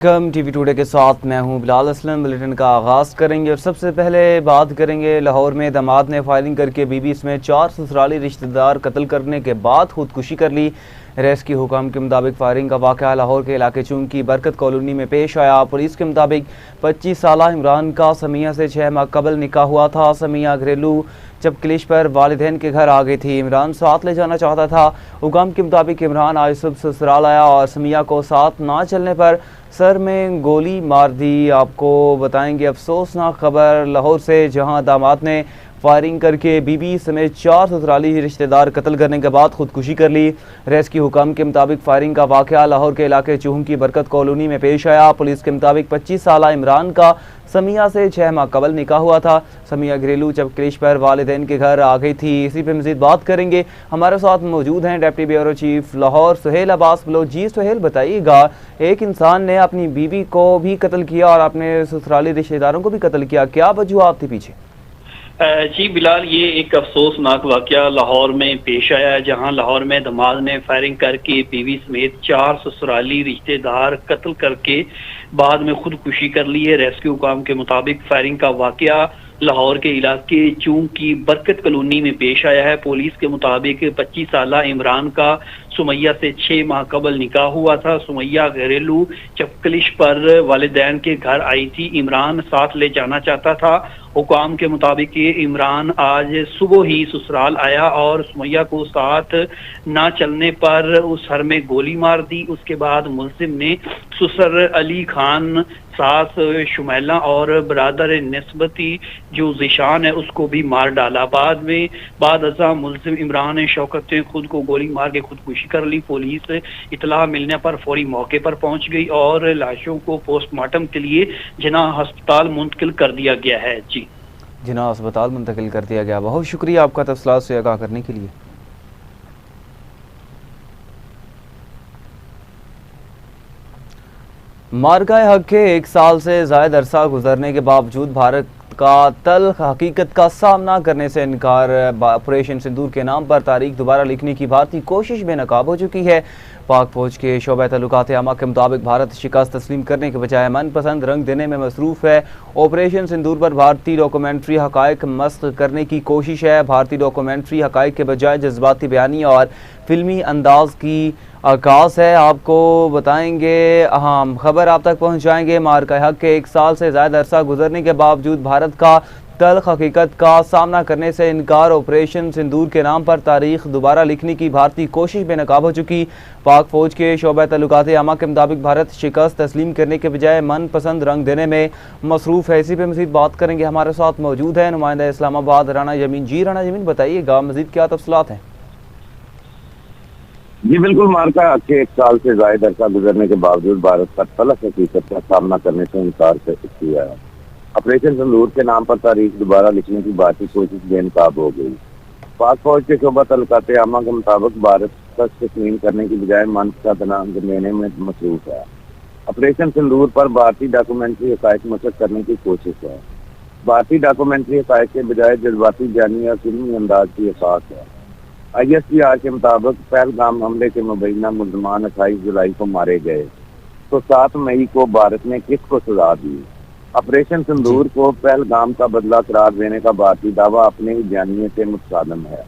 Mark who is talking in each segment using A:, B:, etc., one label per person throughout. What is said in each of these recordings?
A: कम TV today के साथ मैं हूं बिलाल असलम। बुलेटिन का आगाज़ करेंगे और सबसे पहले बात करेंगे लाहौर में दामाद ने फायरिंग करके बीबी समेत 4 ससुराली रिश्तेदार कत्ल करने के बाद खुदकुशी कर ली। रेस्क्यू हुकाम के मुताबिक फायरिंग का वाक़या लाहौर के इलाके चूंग की बरकत कॉलोनी में पेश आया। पुलिस के मुताबिक 25 साल इमरान का समिया से 6 माह कबल निकाह हुआ था। समिया घरेलू चपकलिश पर वालिदैन के घर आ गई थी। इमरान साथ ले जाना चाहता था। हुकाम के मुताबिक इमरान आज सुबह ससुराल आया और समिया को साथ ना चलने पर सर में गोली मार दी। आपको बताएंगे अफसोसनाक खबर लाहौर से, जहां दामाद ने फायरिंग करके बीबी समेत 4 ससुराली रिश्तेदार कत्ल करने के बाद खुदकुशी कर ली। रेस्क्यू हुकाम के मुताबिक फायरिंग का वाक़या लाहौर के इलाके चूहू की बरकत कॉलोनी में पेश आया। पुलिस के मुताबिक 25 साल इमरान का समिया से 6 माह कबल निकाह हुआ था। समिया घरेलू चपकलिश पर वालिदैन के घर आ गई थी। इसी पर मजीद बात करेंगे। हमारे साथ मौजूद हैं deputy bureau chief Lahore Suhail Abbas Baloch. जी सुहेल, बताइएगा, एक इंसान ने अपनी बीवी को भी कत्ल किया और अपने ससुराली रिश्तेदारों को भी कत्ल किया, क्या वजूहात थी पीछे?
B: जी बिलाल, ये एक अफसोसनाक वाकया लाहौर में पेश आया है, जहां लाहौर में दामाद ने फायरिंग करके बीवी समेत 4 ससुराली रिश्तेदार कत्ल करके बाद में खुदकुशी कर ली है। रेस्क्यू काम के मुताबिक फायरिंग का वाकया लाहौर के इलाके चूंग की बरकत कॉलोनी में पेश आया है। पुलिस के मुताबिक 25 साल इमरान का सुमैया से 6 माह कबल निकाह हुआ था। सुमैया घरेलू चपकलिश पर वालिदैन के घर आई थी। इमरान साथ ले जाना चाहता था। हुकाम के मुताबिक इमरान आज सुबह ही ससुराल आया और सुमैया को साथ ना चलने पर उस सर में गोली मार दी। उसके बाद मुलजिम ने ससुर अली खान, सास शुमैला और बरादर निस्बती जो जिशान है उसको भी मार डाला। बाद अज़ा मुलजिम इमरान शौकत ने खुद को गोली मार के खुदकुशी कर ली। पुलिस इतला मिलने पर फौरी मौके पर पहुंच गई और लाशों को पोस्टमार्टम के लिए जिन्ना अस्पताल मुंतकिल कर दिया गया है। जी,
A: जिन्ना अस्पताल मुंतकिल कर दिया गया। बहुत शुक्रिया आपका तफसीलात से आगाह करने के लिए। मार्का हक के 1 साल से ज़ायद अरसा गुजरने के बावजूद भारत का तल्ख हकीकत का सामना करने से इनकार। ऑपरेशन सिंदूर के नाम पर तारीख दोबारा लिखने की भारतीय कोशिश बेनकाब हो चुकी है। पाक फौज के शोबा तल्लुकात आमा के मुताबिक भारत शिकस्त तस्लीम करने के बजाय मनपसंद रंग देने में मसरूफ़ है। ऑपरेशन सिंदूर पर भारतीय डॉक्यूमेंट्री हक़ाइक़ मस्ख़ करने की कोशिश है। भारतीय डॉक्यूमेंट्री हक़ाइक़ के बजाय जज्बाती बयानी और फिल्मी अंदाज की आगाज़ है। आपको बताएंगे, अहम खबर आप तक पहुँचाएंगे। मार्का हक के 1 साल से ज़्यादा अरसा गुजरने के बावजूद भारत का तल्ख हकीकत का सामना करने से इनकार। ऑपरेशन सिंदूर के नाम पर तारीख दोबारा लिखने की भारतीय कोशिश बेनकाब हो चुकी। पाक फौज के शोबा तल्लुकात आमा के मुताबिक भारत शिकस्त तस्लीम करने के बजाय मनपसंद रंग देने में मसरूफ़ है। इसी पर मज़ीद बात करेंगे। हमारे साथ मौजूद है नुमाइंदा इस्लामाबाद राना जमीन। जी राना जमीन, बताइएगा मज़ीद क्या तफसीलात हैं?
C: जी बिल्कुल, मार्का के 1 साल से ज्यादा अरसा गुजरने के बावजूद भारत का तल्ख हकीकत का सामना करने से इनकार कर किया है। ऑपरेशन सिंदूर के नाम पर तारीख दोबारा लिखने की भारतीय कोशिश बेनकाब हो गई। पाक फौज के शोबा तल्लुकात आमा के मुताबिक भारत तस्लीम करने की बजाय मनपसंद रंग देने में मसरूफ है। ऑपरेशन सिंदूर पर भारतीय डॉक्यूमेंट्री हक़ाइक़ मस्ख़ करने की कोशिश है। भारतीय डॉक्यूमेंट्री हक़ाइक़ के बजाय जज्बाती बयानी और फिल्मी अंदाज की असास है। ISPR के मुताबिक पहलगाम हमले के मुबैना मुल्ज़मान 28 जुलाई को मारे गए, तो 7 मई को भारत ने किसको सजा दी? ऑपरेशन सिंदूर को पहलगाम का बदला करार देने का भारतीय दावा अपने ही बयानिए से मुतसादम है।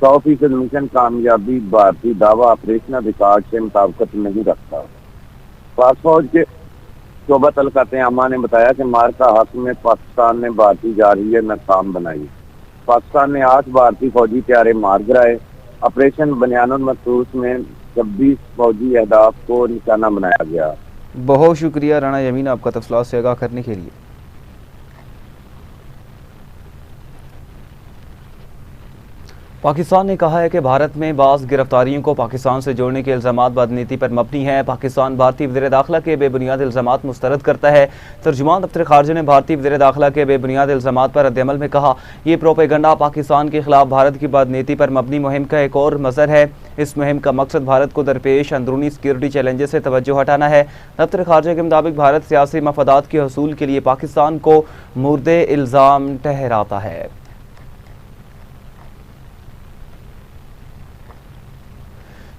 C: 100% मिशन कामयाबी भारतीय दावा ऑपरेशनल रिकॉर्ड से मुताबिकत नहीं रखता। पाक फौज के शोबा तल्लुकात आमा ने बताया कि मार्का हक में पाकिस्तान ने भारतीय जारहिया नाकाम बनाई। पाकिस्तान ने 8 भारतीय फौजी तैयारे मार गिराए। ऑपरेशन बनियानुल मखसूस में 26 फौजी अहदाफ को निशाना बनाया गया।
A: बहुत शुक्रिया राना यमीन आपका तफसीलात से आगाह करने के लिए। पाकिस्तान ने कहा है कि भारत में बाज़ गिरफ्तारियों को पाकिस्तान से जोड़ने के इल्ज़ामात बदनीति पर मबनी है। पाकिस्तान भारतीय वज़ीर दाखिला के बेबुनियाद इल्ज़ामात मुस्तरद करता है। तर्जुमान दफ्तर खारजा ने भारतीय वज़ीर दाखिला के बेबुनियाद इल्ज़ामात पर रद्दअमल में कहा, ये प्रोपेगंडा पाकिस्तान के खिलाफ भारत की बदनीति पर मबनी मुहिम का एक और मज़हर है। इस मुहिम का मकसद भारत को दरपेश अंदरूनी सिक्योरिटी चैलेंजेस से तवज्जो हटाना है। दफ्तर खारजा के मुताबिक भारत सियासी मफादात के हसूल के लिए पाकिस्तान को मुर्दे इल्ज़ाम ठहराता है।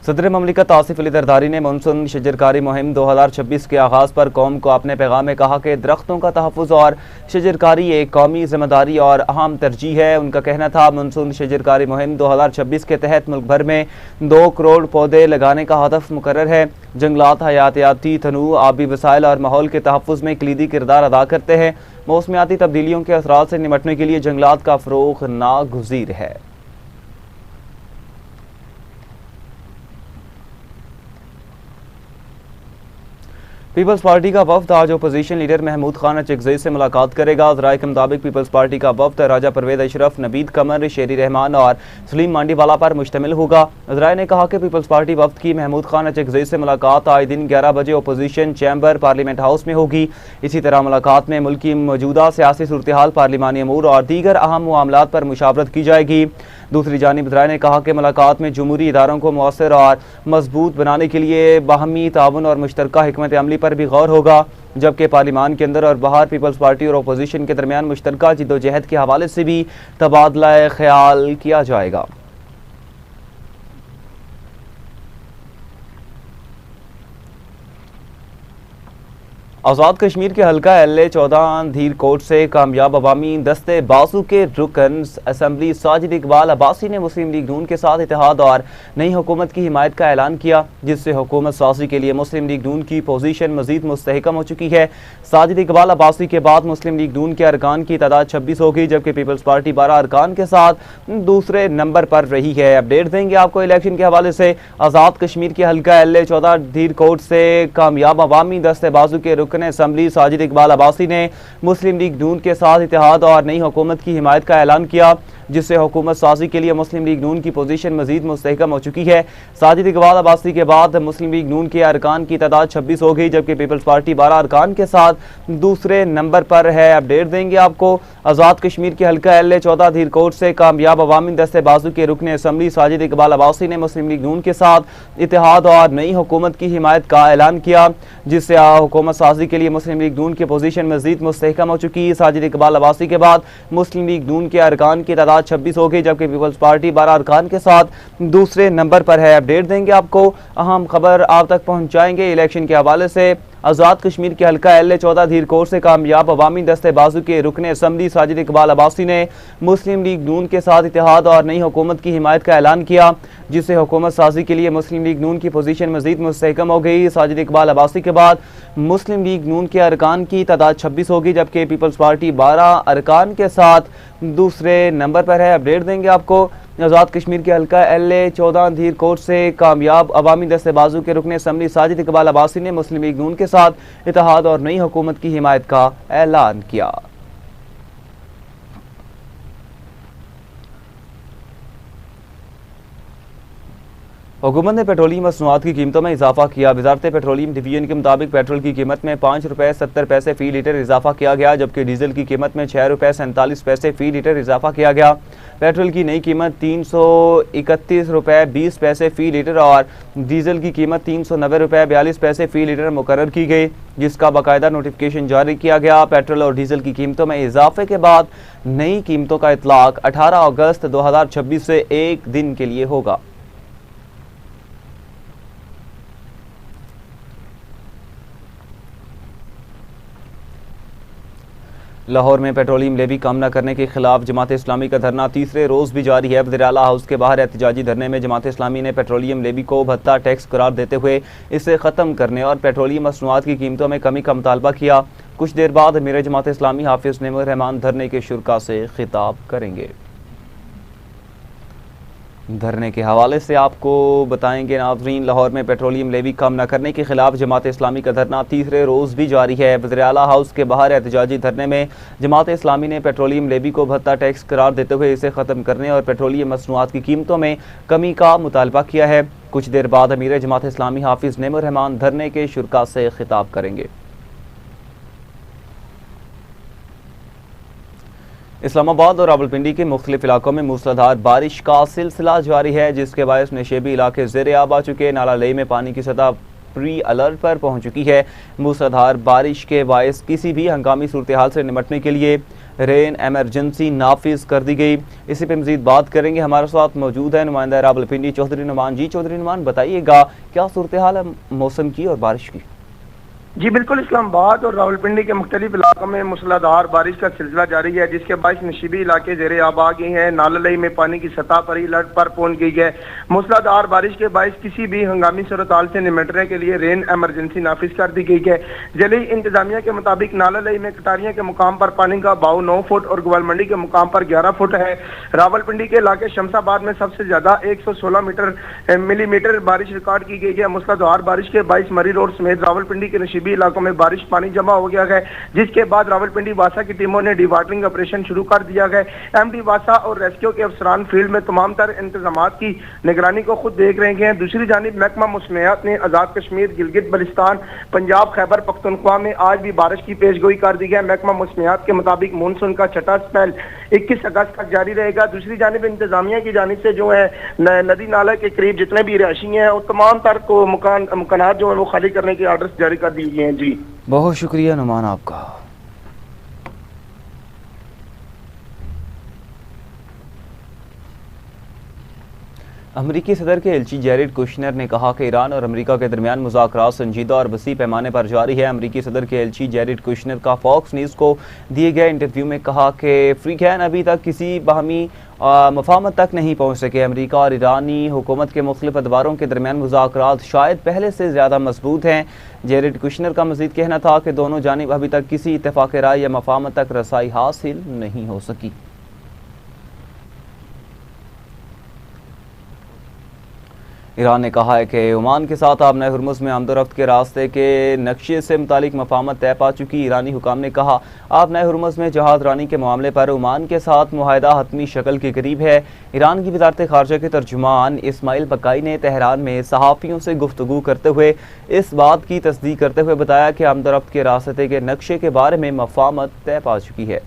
A: सदर ममलिकत आसिफ अली जरदारी ने मानसून शजरकारी मुहिम 2026 के आगाज़ पर कौम को अपने पैगाम में कहा कि दरख्तों का तहफ़्फ़ुज़ और शजरकारी एक कौमी ज़िम्मेदारी और अहम तरजीह है। उनका कहना था मानसून शजरकारी मुहिम 2026 के तहत मुल्क भर में 2 करोड़ पौधे लगाने का हदफ मुकर्रर है। जंगलात हयातियाती तनू, आबी वसाइल और माहौल के तहफ़्फ़ुज़ में कलीदी किरदार अदा करते हैं। मौसमियाती तब्दीलियों के असरात से निपटने के लिए जंगलात का फ़रोग़ नागुज़ीर है। पीपल्स पार्टी का वफ्द आज अपोजिशन लीडर महमूद खान अचकज़ई से मुलाकात करेगा। ज़राए के मुताबिक पीपल्स पार्टी का वफ्द राजा परवेज़ अशरफ, नबीद कमर, शेरी रहमान और सलीम मांडीवाला पर मुश्तमिल होगा। ज़राए ने कहा कि पीपल्स पार्टी वफ्द की महमूद खान अचकज़ई से मुलाकात आज दिन 11 बजे अपोजिशन चैम्बर पार्लियामेंट हाउस में होगी। इसी तरह मुलाकात में मुल्क की मौजूदा सियासी सूरत हाल, पार्लिमानी अमूर और दीगर अहम मामलात पर मुशावरत की जाएगी। दूसरी जानिब ज़राए ने कहा कि मुलाकात में जमहूरी इदारों को मौसर और मजबूत बनाने के लिए बाहमी ताउन और मुश्तरका हिकमत अमली पर भी गौर होगा, जबकि पार्लिमान के अंदर और बाहर पीपल्स पार्टी और अपोजिशन के दरमियान मुश्तरका जिद्दोजहद के हवाले से भी तबादला ख्याल किया जाएगा। आज़ाद कश्मीर के हल्का LA-14 धीर कोट से कामयाब अवामी दस्ते बाजू के रुकन असम्बली साजिद इकबाल अब्बासी ने मुस्लिम लीग नून के साथ इत्तेहाद और नई हुकूमत की हिमायत का ऐलान किया, जिससे हुकूमत साजी के लिए मुस्लिम लीग नून की पोजीशन मजीद मुस्तहकम हो चुकी है। साजिद इकबाल अब्बासी के बाद मुस्लिम लीग नून के अरकान की तादाद 26 हो गई, जबकि पीपल्स पार्टी 12 अरकान के साथ दूसरे नंबर पर रही है। अपडेट देंगे आपको इलेक्शन के हवाले से। आज़ाद कश्मीर के हल्का LA-14 धीर कोट से कामयाब अवामी दस्ते बाजू के रुकन असम्बली साजिद इकबाल अब्बासी ने मुस्लिम लीग नून के साथ इत्तेहाद और नई हुकूमत की हिमायत का ऐलान किया, जिससे हुकूमत साजी के लिए मुस्लिम लीग नून की पोजीशन मजीद मुस्तहकम हो चुकी है। साजिद इकबाल अब्बासी के बाद मुस्लिम लीग नून के अरकान की तादाद 26 हो गई, जबकि पीपल्स पार्टी 12 अरकान के साथ दूसरे नंबर पर है। अपडेट देंगे आपको। आज़ाद कश्मीर के हल्का LA-14 धीर कोट से कामयाब अवामी दस्ते बाजू के रुकन असम्बली साजिद इकबाल अब्बासी ने मुस्लिम लीग नून के साथ इत्तेहाद और नई हुकूमत की हिमायत का ऐलान किया, जिससे हुकूमत साजी के लिए मुस्लिम लीग नून की पोजीशन मजीद मुस्तहकम हो चुकी है। साजिद इकबाल अब्बासी के बाद मुस्लिम लीग नून के अरकान की तादाद 26 हो गई, जबकि पीपल्स पार्टी 12 अरकान के साथ दूसरे नंबर पर है। अपडेट देंगे आपको। अहम खबर आप तक पहुंचाएंगे इलेक्शन के हवाले से। आज़ाद कश्मीर के हल्का LA-14 धीर कोट से कामयाब अवामी दस्ते बाजू के रुकन असम्बली साजिद इकबाल अब्बासी ने मुस्लिम लीग नून के साथ इत्तेहाद और नई हुकूमत की हिमायत का ऐलान किया, जिससे हुकूमत साजी के लिए मुस्लिम लीग नून की पोजीशन मजीद मुस्तहकम हो गई। साजिद इकबाल अब्बासी के बाद मुस्लिम लीग नून के अरकान की तादाद 26 होगी, जबकि पीपल्स पार्टी 12 अरकान के साथ दूसरे नंबर पर है। अपडेट देंगे आपको। आज़ाद कश्मीर के हल्का LA-14 धीर कोट से कामयाब अवामी दस्ते बाजू के रुकन असम्बली साजिद इकबाल अब्बासी ने मुस्लिम लीग नून के साथ इत्तेहाद और नई हुकूमत की हिमायत का ऐलान किया। हुकूमत ने पेट्रोलियम मसनूआत की कीमतों में इजाफा किया। वजारत पेट्रोलियम डिवीजन के मुताबिक पेट्रोल की कीमत में 5 रुपये 70 पैसे फी लीटर इजाफा किया गया, जबकि डीजल की कीमत में 6 रुपये 47 पैसे फी लीटर इजाफा किया गया। पेट्रोल की नई कीमत 331 रुपये 20 पैसे फी लीटर और डीजल की कीमत 390 रुपये 42 पैसे फी लीटर मुकर्रर की गई, जिसका बाकायदा नोटिफिकेशन जारी किया गया। पेट्रोल और डीजल की कीमतों में इजाफे के बाद नई कीमतों का इतलाक 18 अगस्त 2026 से एक दिन के लिए होगा। लाहौर में पेट्रोलियम लेवी कम न करने के खिलाफ जमात इस्लामी का धरना तीसरे रोज़ भी जारी है। वज़ीर आला हाउस के बाहर एहतजाजी धरने में जमात इस्लामी ने पेट्रोलियम लेवी को भत्ता टैक्स करार देते हुए इसे ख़त्म करने और पेट्रोलियम मसनूआत की कीमतों में कमी का मुतालबा किया। कुछ देर बाद अमीर जमात इस्लामी हाफिज़ नेमुर रहमान धरने के शुरा से खिताब करेंगे। धरने के हवाले से आपको बताएंगे नाज़रीन। लाहौर में पेट्रोलियम लेवी कम न करने के खिलाफ जमात इस्लामी का धरना तीसरे रोज़ भी जारी है। वज़ीर आला हाउस के बाहर एहतजाजी धरने में जमात इस्लामी ने पेट्रोलियम लेवी को भत्ता टैक्स करार देते हुए इसे ख़त्म करने और पेट्रोलियम मसनूआत की कीमतों में कमी का मुतालबा किया है। कुछ देर बाद अमीर जमात इस्लामी हाफिज़ नेमुर रहमान धरने के शुरा से खिताब करेंगे। इस्लामाबाद और रावलपिंडी के मुख्तलिफ इलाकों में मूसलाधार बारिश का सिलसिला जारी है, जिसके बायस नशेबी इलाके ज़ेर आब आ चुके। नाला लई में पानी की सतह प्री अलर्ट पर पहुंच चुकी है। मूसलाधार बारिश के बायस किसी भी हंगामी सूरत हाल से निपटने के लिए रेन एमरजेंसी नाफिज कर दी गई। इसी पे मजीद बात करेंगे। हमारे साथ मौजूद है नुमाइंदा रावलपिंडी चौधरी नुमान। जी चौधरी नुमान, बताइएगा क्या सूरत हाल है मौसम की और बारिश की?
D: जी बिल्कुल, इस्लामाबाद और रावलपिंडी के मुख्तलिफ इलाकों में मूसलाधार बारिश का सिलसिला जारी है, जिसके बायस नशीबी इलाके जेरे आब आ गए हैं। नाललई में पानी की सतह पर ही लट पर पहुंच गई है। मूसलाधार बारिश के बायस किसी भी हंगामी सूरत-हाल से निपटने के लिए रेन एमरजेंसी नाफिज कर दी गई है। जिले इंतजामिया के मुताबिक नाललई में कटारिया के मुकाम पर पानी का बहाव 9 फुट और ग्वालमंडी के मुकाम पर 11 फुट है। रावलपिंडी के इलाके शमसाबाद में सबसे ज्यादा 116 मिलीमीटर बारिश रिकॉर्ड की गई है। मूसलाधार बारिश के बायस मरी रोड समेत रावलपिंडी के नशीबी इलाकों में बारिश पानी जमा हो गया है, जिसके बाद रावलपिंडी वासा की टीमों ने डिवाटरिंग ऑपरेशन शुरू कर दिया है। एमडी वासा और रेस्क्यू के अफसरान फील्ड में तमाम तर इंतजामात की निगरानी को खुद देख रहे हैं। दूसरी जानिब महकमा मौसमियात ने आजाद कश्मीर, गिलगित बल्तिस्तान, पंजाब, खैबर पख्तूनख्वा में आज भी बारिश की पेशगोई कर दी है। महकमा मौसमियात के मुताबिक मानसून का छठा स्पेल 21 अगस्त तक जारी रहेगा। दूसरी जानिब इंतजामिया की जानिब से जो है नदी नाला के करीब जितने भी रिहायशी हैं और तमाम तर को मकान जो है वो खाली करने के आर्डर्स जारी कर दिए गए हैं। जी
A: बहुत शुक्रिया नुमान आपका। अमरीकी सदर के एलची जैरेड कुशनर ने कहा कि ईरान और अमरीका के दरमियान मुज़ाकरात संजीदा और वसी पैमाने पर जारी है। अमरीकी सदर के एलची जैरेड कुशनर का फॉक्स न्यूज़ को दिए गए इंटरव्यू में कहा कि फ्रीकैन अभी तक किसी बाहमी मफाहमत तक नहीं पहुँच सके। अमरीका और ईरानी हुकूमत के मुख्तलिफ अदवारों के दरमियान मुज़ाकरात शायद पहले से ज़्यादा मजबूत हैं। जैरेड कुशनर का मज़ीद कहना था कि दोनों जानिब अभी तक किसी इत्तेफाक राय या मफाहमत तक रसाई हासिल नहीं हो सकी। ईरान ने कहा है कि ओमान के साथ आबनाए हुर्मुज़ में आमदोरफ्त के रास्ते के नक्शे से मुतालिक मफाहमत तय पा चुकी। ईरानी हुकाम ने कहा आबनाए हुर्मुज़ में जहाज रानी के मामले पर ओमान के साथ मुआहदा हतमी शक्ल के करीब है। ईरान की वज़ारत ख़ारजा के तर्जुमान इस्माइल बकाई ने तेहरान में सहाफ़ियों से गुफ्तगू करते हुए इस बात की तस्दीक करते हुए बताया कि आमदोरफ्त के रास्ते के नक्शे के बारे में मफाहमत तय पा चुकी है।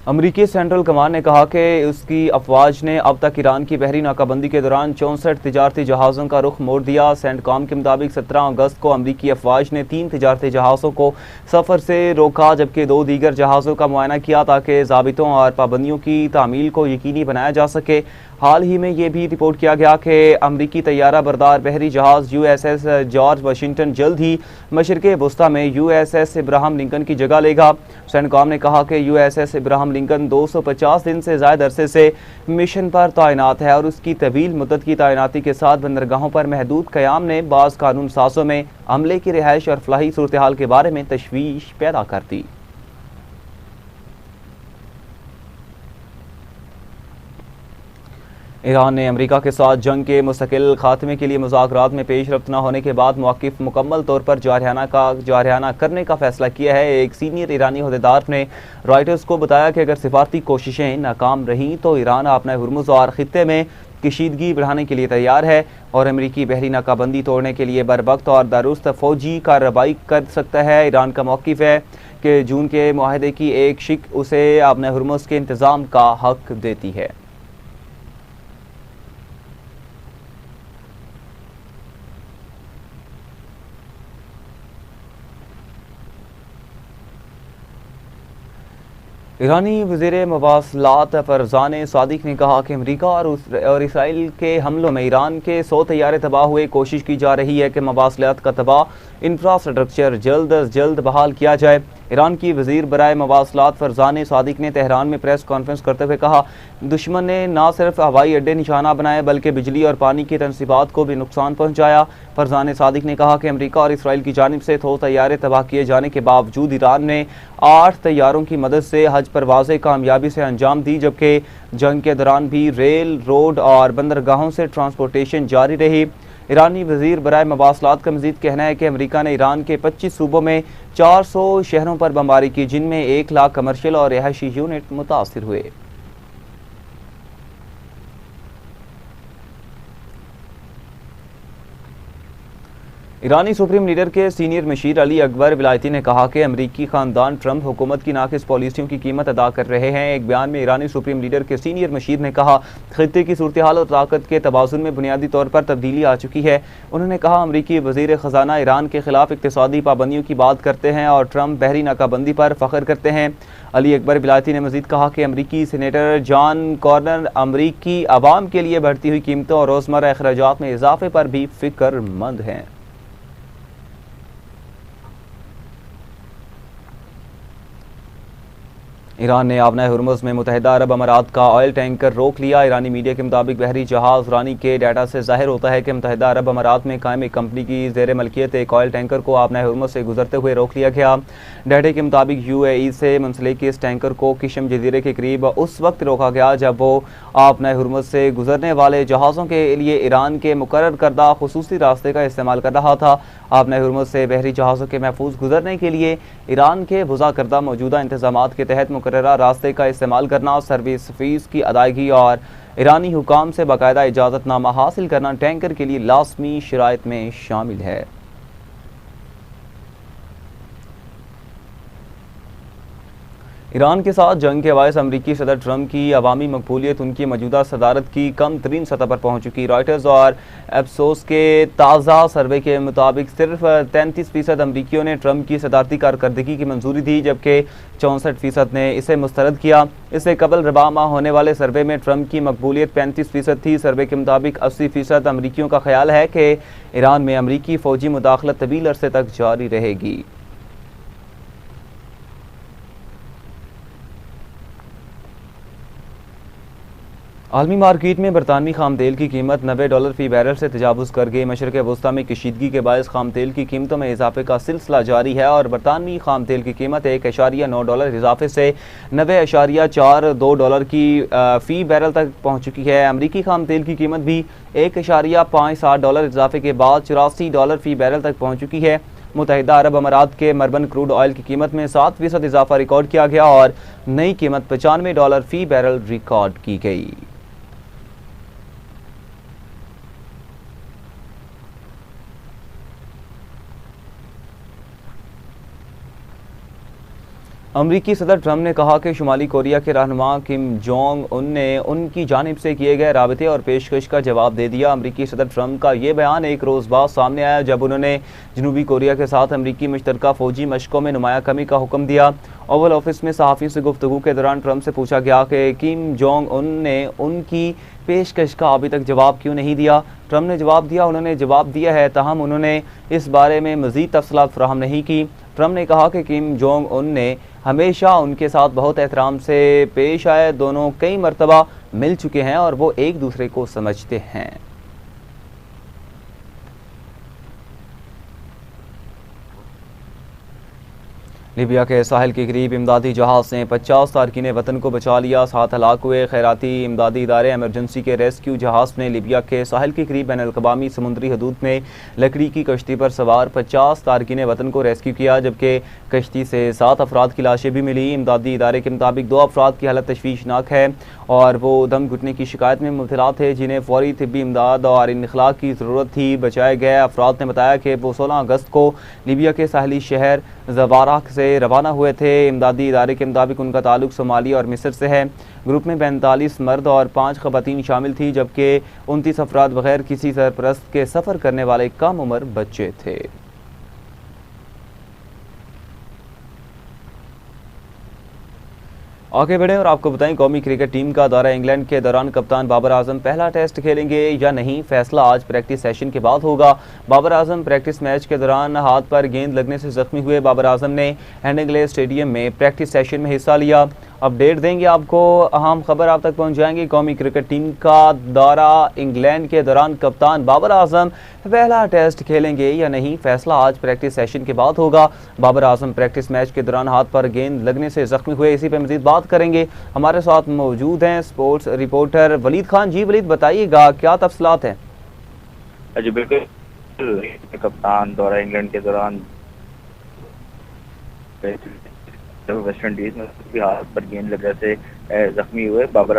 A: अमरीकी सेंट्रल कमान ने कहा कि उसकी अफवाज ने अब तक ईरान की बहरी नाकाबंदी के दौरान 64 तिजारती जहाज़ों का रुख मोड़ दिया। सेंटकॉम के मुताबिक 17 अगस्त को अमरीकी अफवाज ने 3 तिजारती जहाज़ों को सफ़र से रोका, जबकि 2 दीगर जहाज़ों का मुआयना किया ताकि ज़ाबितों और पाबंदियों की तामील को यकीनी बनाया जा सके। हाल ही में ये भी रिपोर्ट किया गया कि अमरीकी तैयारा बरदार बहरी जहाज़ USS जॉर्ज वाशिंगटन जल्द ही मशरिक़ वस्ता में USS इब्राहम लिंकन की जगह लेगा। सेंटकॉम ने कहा कि USS इब्राहम लिंकन 250 दिन से ज़्यादा अरसे से मिशन पर तैनात है और उसकी तवील मुद्दत की तैनाती के साथ बंदरगाहों पर महदूद क़याम ने बाज़ कानून साज़ों में अमले की रिहाइश और फलाही सूरत हाल के बारे में तशवीश पैदा कर दी। ईरान ने अमेरिका के साथ जंग के मुस्तकिल खात्मे के लिए मुज़ाकरात में पेश रफ्त न होने के बाद मौक़िफ़ मुकम्मल तौर पर जारहाना करने का फैसला किया है। एक सीनियर ईरानी अहदेदार ने रॉयटर्स को बताया कि अगर सिफारती कोशिशें नाकाम रहीं तो ईरान अपने हुर्मुज़ और ख़ित्ते में कशीदगी बढ़ाने के लिए तैयार है और अमरीकी बहरी नाकाबंदी तोड़ने के लिए बरवक्त और दुरुस्त फ़ौजी कार्रवाई कर सकता है। ईरान का मौक़िफ़ है कि जून के मुआहदे की एक शिक उसे अपने हुर्मुज़ के इंतज़ाम का हक देती है। ईरानी वज़ीर मवासलात फरज़ान सादिक ने कहा कि अमरीका और इसराइल के हमलों में ईरान के 100 तैयारे तबाह हुए। कोशिश की जा रही है कि मवासलात का तबाह इंफ्रास्ट्रक्चर जल्द अज जल्द बहाल किया जाए। ईरान की वज़ीर बराए मवासलात फरज़ान सादिक ने तेहरान में प्रेस कॉन्फ्रेंस करते हुए कहा दुश्मन ने न सिर्फ हवाई अड्डे निशाना बनाए बल्कि बिजली और पानी की तनसीबात को भी नुकसान पहुँचाया। फरज़ान सादिक ने कहा कि अमरीका और इसराइल की जानिब से 100 तैयारे तबाह किए जाने के बावजूद ईरान ने 8 तैयारों की मदद से हज परवाज़ें कामयाबी से अंजाम दी, जबकि जंग के दौरान भी रेल, रोड और बंदरगाहों से ट्रांसपोर्टेशन जारी रही। ईरानी वज़ीर बराए मवासलात का मज़ीद कहना है कि अमरीका ने ईरान के 25 सूबों में 400 शहरों पर बमबारी की, जिनमें 1 लाख कमर्शियल और रिहायशी यूनिट मुतासिर हुए। ईरानी सुप्रीम लीडर के सीनियर मशीर अली अकबर विलायती ने कहा कि अमरीकी खानदान ट्रंप हुकूमत की नाकिस पॉलिसियों की कीमत अदा कर रहे हैं। एक बयान में ईरानी सुप्रीम लीडर के सीनियर मशीर ने कहा, खित्ते की सूरत हाल और ताकत के तबाजुन में बुनियादी तौर पर तब्दीली आ चुकी है। उन्होंने कहा, अमरीकी वजीर खजाना ईरान के खिलाफ इक्तिसादी पाबंदियों की बात करते हैं और ट्रंप बहरी नाकाबंदी पर फख्र करते हैं। अली अकबर विलायती ने मजीद कहा कि अमरीकी सीनेटर जॉन कॉर्नर अमरीकी आवाम के लिए बढ़ती हुई कीमतों और रोजमर्रा अखराजात में इजाफे पर भी फिक्रमंद हैं। ईरान ने आबना हुर्मुज़ में मुत्तहिदा अरब अमारात का ऑयल टैंकर रोक लिया। ईरानी मीडिया के मुताबिक बहरी जहाज रानी के डाटा से जाहिर होता है कि मुत्तहिदा अरब अमारात में कायम एक कंपनी की ज़ेर मलकियत एक ऑयल टैंकर को आबना हुर्मुज़ से गुजरते हुए रोक लिया गया। डाटे के मुताबिक UAE से मुंसलिक इस टैंकर को किशम जजीरे के करीब उस वक्त रोका गया जब वो आबना हुर्मुज़ से गुजरने वाले जहाज़ों के लिए ईरान के मुकर्रर करदा खुसूसी रास्ते का इस्तेमाल कर रहा था। आबना हुर्मुज़ से बहरी जहाज़ों के महफूज गुजरने के लिए ईरान के वज़ा करदा मौजूदा इंतजामात के तहत मुकर्ररा रास्ते का इस्तेमाल करना, सर्विस फीस की अदायगी और ईरानी हुकाम से बाकायदा इजाज़तनामा हासिल करना टैंकर के लिए लाज़मी शराइत में शामिल है। ईरान के साथ जंग के बायस अमरीकी सदर ट्रंप की अवामी मकबूलियत उनकी मौजूदा सदारत की कम तरीन सतह पर पहुँच चुकी। रॉयटर्स और एप्सोस के ताज़ा सर्वे के मुताबिक सिर्फ 33% अमरीकियों ने ट्रंप की सदारती कारकर्दगी की मंजूरी दी, जबकि 64% ने इसे मुस्तरद किया। इससे कबल रबा माह होने वाले सर्वे में ट्रंप की मकबूलियत 35% थी। सर्वे के मुताबिक 80% अमरीकियों का ख्याल है कि ईरान में अमरीकी फ़ौजी मुदाखलत तवील अरसे तक जारी रहेगी। आलमी मार्केट में बरतानवी खाम तेल की कीमत $90 फी बैरल से तजावुज़ कर गई। मशरक़ वस्ता में कशीदगी के बायस खाम तेल की कीमतों में इजाफे का सिलसिला जारी है और बरतानवी खाम तेल की कीमत $1.9 इजाफे से $90.42 की फ़ी बैरल तक पहुँच चुकी है। अमरीकी खाम तेल की कीमत भी $1.57 इजाफे के बाद $84 फी बैरल तक पहुँच चुकी है। मुत्तहिदा अरब अमारात के मरबन क्रूड ऑयल की कीमत में 7% इजाफा रिकॉर्ड किया गया और नई कीमत $95 फी बैरल रिकॉर्ड की गई। अमरीकी सदर ट्रंप ने कहा कि शुमाली कोरिया के रहनुमा किम जोंग उन ने उनकी जानिब से किए गए राबते और पेशकश का जवाब दे दिया। अमरीकी सदर ट्रंप का ये बयान एक रोज़ बाद सामने आया जब उन्होंने जनूबी कोरिया के साथ अमरीकी मुश्तरका फ़ौजी मशकों में नुमाया कमी का हुक्म दिया। ओवल ऑफिस में सहाफ़ियों से गुफ्तगू के दौरान ट्रंप से पूछा गया कि किम जोंग उन ने उनकी पेशकश का अभी तक जवाब क्यों नहीं दिया। ट्रंप ने जवाब दिया, उन्होंने जवाब दिया है, ताहम उन्होंने इस बारे में मज़ीद तफसीलात फराहम नहीं की। ट्रंप ने कहा कि किम जोंग उन ने हमेशा उनके साथ बहुत एहतराम से पेश आए, दोनों कई मरतबा मिल चुके हैं और वो एक दूसरे को समझते हैं। लीबिया के साहिल के करीब इमदादी जहाज़ ने 50 तारकीन वतन को बचा लिया, 7 हलाक हुए। खैराती इमदादी इदारे एमरजेंसी के रेस्क्यू जहाज़ ने लीबिया के साहिल के करीब बैन अल-अक़वामी समुद्री हदूद में लकड़ी की कश्ती पर सवार 50 तारकीन वतन को रेस्क्यू किया, जबकि कश्ती से 7 अफराद की लाशें भी मिली। इमदादी इदारे के मुताबिक 2 अफराद की हालत तशवीशनाक है और वो दम घुटने की शिकायत में मुब्तला थे, जिन्हें फौरी तिब्बी इमदाद और इनखला की ज़रूरत थी। बचाए गए अफराद ने बताया कि वो 16 अगस्त को लीबिया के साहली शहर ज़वारा से रवाना हुए थे। इमदादी इदारे के मुताबिक उनका ताल्लुक सोमालिया और मिस्र से है। ग्रुप में 45 मर्द और 5 ख़वातीन शामिल थी, जबकि 29 अफराद बगैर किसी सरपरस्त के सफ़र करने वाले कम उम्र बच्चे थे। आगे बढ़ें और आपको बताएं, कौमी क्रिकेट टीम का दौरा इंग्लैंड के दौरान कप्तान बाबर आजम पहला टेस्ट खेलेंगे या नहीं, फैसला आज प्रैक्टिस सेशन के बाद होगा। बाबर आजम प्रैक्टिस मैच के दौरान हाथ पर गेंद लगने से जख्मी हुए। बाबर आजम ने हेडिंग्ले स्टेडियम में प्रैक्टिस सेशन में हिस्सा लिया। अपडेट देंगे आपको, अहम खबर आप तक पहुंच जाएंगी। कौमी क्रिकेट टीम का दौरा इंग्लैंड के दौरान कप्तान बाबर आजम पहला टेस्ट खेलेंगे या नहीं, फैसला आज प्रैक्टिस सेशन के बाद होगा। बाबर आजम प्रैक्टिस मैच के दौरान हाथ पर गेंद लगने से जख्मी हुए, इसी पर मजीद बात करेंगे। हमारे साथ मौजूद हैं स्पोर्ट्स रिपोर्टर वलीद खान। जी वलीद, बताइएगा क्या तफसीलात हैं?
E: जी बिल्कुल, कप्तान दौरा इंग्लैंड के दौरान वेस्ट इंडीज में भी हाथ पर गेंद लगने से जख्मी हुए। बाबर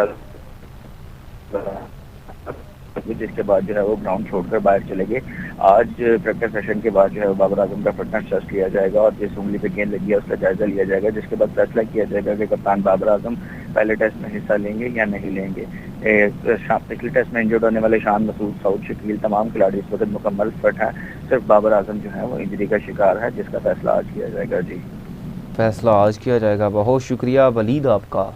E: हुई, जिसके बाद जो है वो ग्राउंड छोड़कर बाहर चले गए। आज प्रैक्टिस सेशन के बाद जो है बाबर आजम का फिटनेस टेस्ट किया जाएगा और जिस उंगली पे गेंद लगी है उसका जायजा लिया जाएगा, जिसके बाद फैसला किया जाएगा कि कप्तान बाबर आजम पहले टेस्ट में हिस्सा लेंगे या नहीं लेंगे। पिछले टेस्ट में इंजर्ड होने वाले शान मसूद, सऊद, शकील तमाम खिलाड़ी इस वक्त मुकम्मल फिट हैं। सिर्फ बाबर आजम जो है वो इंजरी का शिकार है, जिसका फैसला आज किया जाएगा। जी,
A: फैसला आज किया जाएगा। बहुत शुक्रिया वलीद आपका।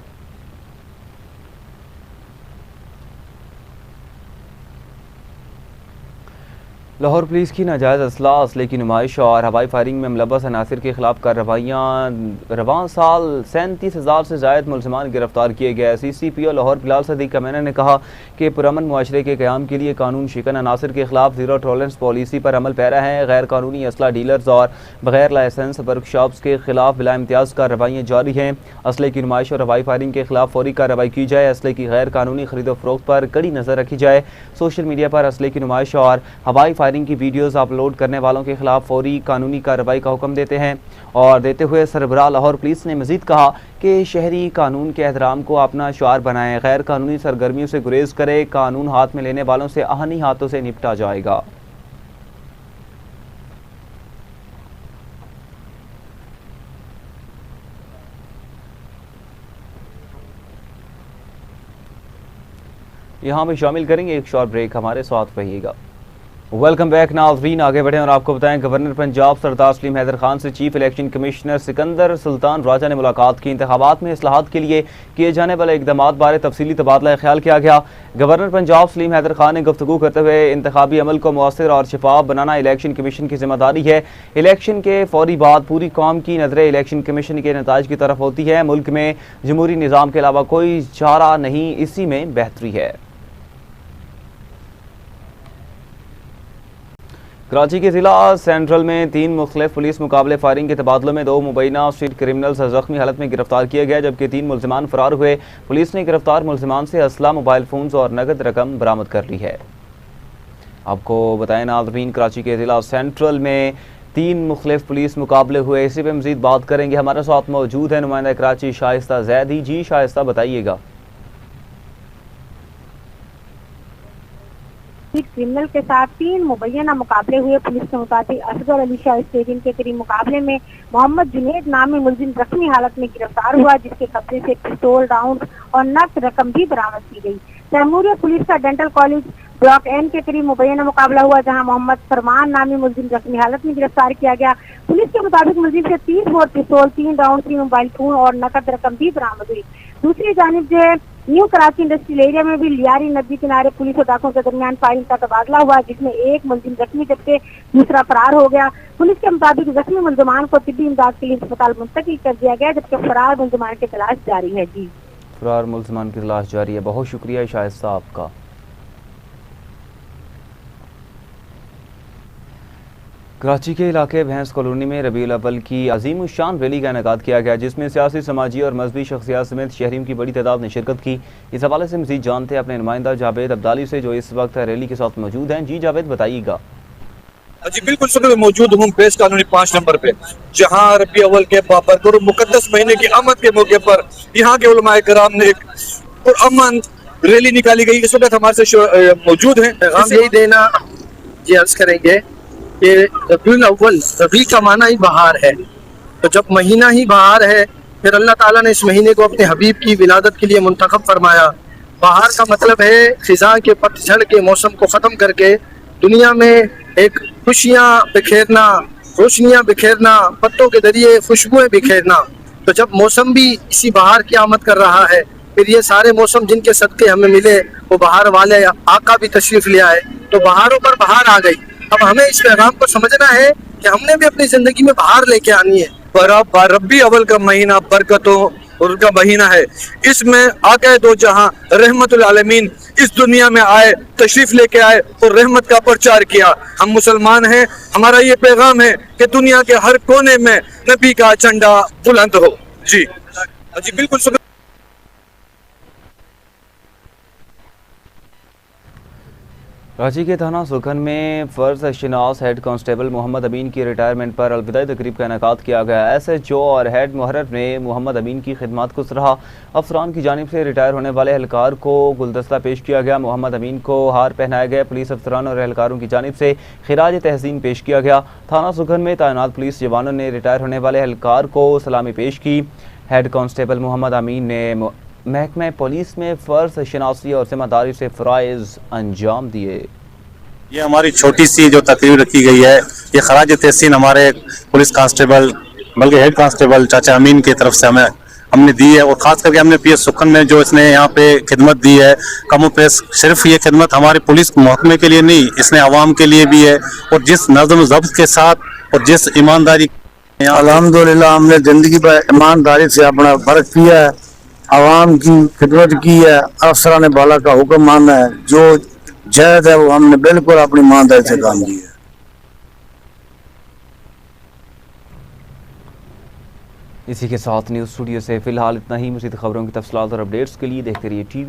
A: लाहौर पुलिस की नाजायज़ असले की नुमाइश और हवाई फायरिंग में मुलव्वस अनासिर के खिलाफ कार्रवाइयाँ। रवां साल 37,000 से ज़ायद मुलज़मान गिरफ्तार किए गए। CCPO लाहौर बिलाल सदीक कमीना ने कहा कि पुरअमन मुआशरे के क़याम के लिए कानून शिकन अनासिर के खिलाफ ज़ीरो टॉलरेंस पॉलिसी पर अमल पैरा है। गैर कानूनी असला डीलर्स और बगैर लाइसेंस वर्कशॉप्स के खिलाफ बिला इम्तियाज़ कार्रवाइयाँ जारी हैं। असले की नुमाइश और हवाई फायरिंग के खिलाफ फौरी कार्रवाई की जाए। असले की गैर कानूनी खरीदो फरोख्त पर कड़ी नज़र रखी जाए। सोशल मीडिया पर असले की नुमाइश और हवाई फायरिंग की वीडियोस अपलोड करने वालों के खिलाफ फौरी कानूनी कार्रवाई का हुक्म देते हुए सरबराह लाहौर पुलिस ने मजीद कहा कि शहरी कानून के एहतराम को अपना शुआर बनाएं, गैर कानूनी सरगर्मियों से गुरेज करे। कानून हाथ में लेने वालों से आहनी हाथों से निपटा जाएगा। यहाँ भी शामिल करेंगे एक शॉर्ट ब्रेक, हमारे साथ रहिएगा। वेलकम बैक नाज़रीन, आगे बढ़ें और आपको बताएं गवर्नर पंजाब सरदार सलीम हैदर खान से chief election commissioner Sikandar Sultan Raja ने मुलाकात की। इंतखाबात में इस्लाहात के लिए किए जाने वाले इकदामात बारे तफसीली तबादला ख्याल किया गया। गवर्नर पंजाब सलीम हैदर खान ने गुफ्तगू करते हुए इंतखाबी अमल को मौसर और शफाफ बनाना इलेक्शन कमीशन की जिम्मेदारी है। इलेक्शन के फौरी बाद पूरी कौम की नजरें इलेक्शन कमीशन के नताज की तरफ होती है। मुल्क में जमहूरी निज़ाम के अलावा कोई चारा नहीं, इसी में बेहतरी है। कराची के ज़िला सेंट्रल में 3 मुख्तलिफ पुलिस मुकाबले फायरिंग के तबादलों में 2 मुबैना स्ट्रीट क्रिमिनल्स जख्मी हालत में गिरफ्तार किया गया, जबकि 3 मुलजमान फरार हुए। पुलिस ने गिरफ्तार मुलजमान से असला, मोबाइल फ़ोन्स और नकद रकम बरामद कर ली है। आपको बताएं नाज़रीन, कराची के ज़िला सेंट्रल में 3 मुख्तलिफ पुलिस मुकाबले हुए। इसी पर मज़ीद बात करेंगे। हमारे साथ मौजूद है नुमाइंदा कराची शाइस्ता जैदी। जी शाइस्ता, बताइएगा।
F: क्रिमिनल के साथ 3 मुबैना मुकाबले हुए। पुलिस के मुताबिक असगर अली शाह स्टेडियम के करीब मुकाबले में मोहम्मद जुनेद नामी मुलजिम जख्मी हालत में गिरफ्तार हुआ, जिसके कब्जे से पिस्तौल, राउंड और नकद रकम भी बरामद की गई। तैमूरिया पुलिस का डेंटल कॉलेज ब्लॉक N के करीब मुबैना मुकाबला हुआ, जहां मोहम्मद फरमान नामी मुलजिम जख्मी हालत में गिरफ्तार किया गया। पुलिस के मुताबिक मुलजिम से 30 बोर पिस्तौल, 3 राउंड, 3 मोबाइल फोन और नकद रकम भी बरामद हुई। दूसरी जानिब जो है न्यू कराची इंडस्ट्रियल एरिया में भी लियारी नदी किनारे पुलिस और डाकुओं के दरमियान फायरिंग का तबादला हुआ, जिसमें एक मुलजिम जख्मी जबकि दूसरा फरार हो गया। पुलिस के मुताबिक जख्मी मुलजमान को तिब्बी इमदाद के लिए अस्पताल मुंतकिल कर दिया गया, जबकि फरार मुलजमान की तलाश जारी है। जी,
A: फरार मुलजमान की तलाश जारी है। बहुत शुक्रिया शाइस्ता आपका। कराची के इलाके भैंस कॉलोनी में रबीउल अव्वल की अजीम शान रैली का इनेकाद किया गया, जिसमें सियासी, समाजी और मजहबी शख्सियात समेत शहरियों की बड़ी तादाद ने शिरकत की। इस हवाले से मजीद जानते हैं अपने नुमाइंदा जावेद अब्दाली से, जो इस वक्त रैली के साथ मौजूद हैं। जी जावेद, बताइएगा।
G: जी बिल्कुल, सुबह मौजूद हूँ प्रेस कॉलोनी 5 नंबर पे, जहाँ रबी अव्वल के बाबरकत और मुकद्दस महीने की आमद के मौके पर यहाँ के उलमाए कराम ने एक अमन रैली निकाली गई। इस वक्त हमारे से मौजूद हैं।
H: हम यही देना ये अर्ज करेंगे कि रबीउल अव्वल, रबी का माना ही बहार है, तो जब महीना ही बहार है फिर अल्लाह ताला ने इस महीने को अपने हबीब की विलादत के लिए मुंतखब फरमाया। बहार का मतलब है खिज़ां के पतझड़ के मौसम को ख़त्म करके दुनिया में एक खुशियाँ बिखेरना, रोशनियाँ बिखेरना, पत्तों के जरिए खुशबुएं बिखेरना। तो जब मौसम भी इसी बहार की आमद कर रहा है, फिर ये सारे मौसम जिनके सदके हमें मिले वो बहार वाले आका भी तशरीफ ले आए, तो बहारों पर बहार आ गई। अब हमें इस पैगाम को समझना है कि हमने भी अपनी जिंदगी में बहार लेके आनी है।
G: रबी अव्वल का महीना बरकतों और का महीना है। इसमें आका दो जहां रहमतुल आलमीन इस दुनिया में आए, तशरीफ लेके आए और रहमत का प्रचार किया। हम मुसलमान हैं, हमारा ये पैगाम है कि दुनिया के हर कोने में नबी का झंडा बुलंद हो। जी जी बिल्कुल।
A: कराची के थाना सुखन में फ़र्ज शनास हेड कांस्टेबल मोहम्मद अमीन की रिटायरमेंट पर अलविदाई तकरीब का इनेकाद किया गया। SHO और हेड मुहर्रर ने मोहम्मद अमीन की खिदमत को सराहा। अफसरान की जानिब से रिटायर होने वाले एहलकार को गुलदस्ता पेश किया गया। मोहम्मद अमीन को हार पहनाया गया। पुलिस अफसरान और एहलकारों की जानिब से खिराज तहसीन पेश किया गया। थाना सुखन में तैनात पुलिस जवानों ने रिटायर होने वाले एहलकार को सलामी पेश की। हेड कांस्टेबल मोहम्मद अमीन ने महकमा पुलिस में फ़र्ज शनासी और जिम्मेदारी से फ़राइज़ अंजाम दिए।
I: ये हमारी छोटी सी जो तकरीब रखी गई है, ये खराज तहसीन हमारे पुलिस कांस्टेबल बल्कि हेड कांस्टेबल चाचा अमीन की तरफ से हमने दी है। और ख़ास करके हमने PS सुखन में जो इसने यहाँ पे खिदमत दी है, कमो पेश सिर्फ ये खिदमत हमारे पुलिस महकमे के लिए नहीं, इसने आवाम के लिए भी है। और जिस नज़्म ज़ब्त के साथ और जिस ईमानदारी,
J: अल्हम्दुलिल्लाह हमने ज़िंदगी पर ईमानदारी से अपना फ़र्ज किया है, आवाम की खिदमत की है, अफसरान ने बाला का हुक्म माना है, जो जायज़ है वो हमने बिल्कुल अपनी ईमानदारी से काम किया है।
A: इसी के साथ न्यूज़ स्टूडियो से फ़िलहाल इतना ही। मज़ीद खबरों की तफसीलात और अपडेट्स के लिए देखते रहिए TV।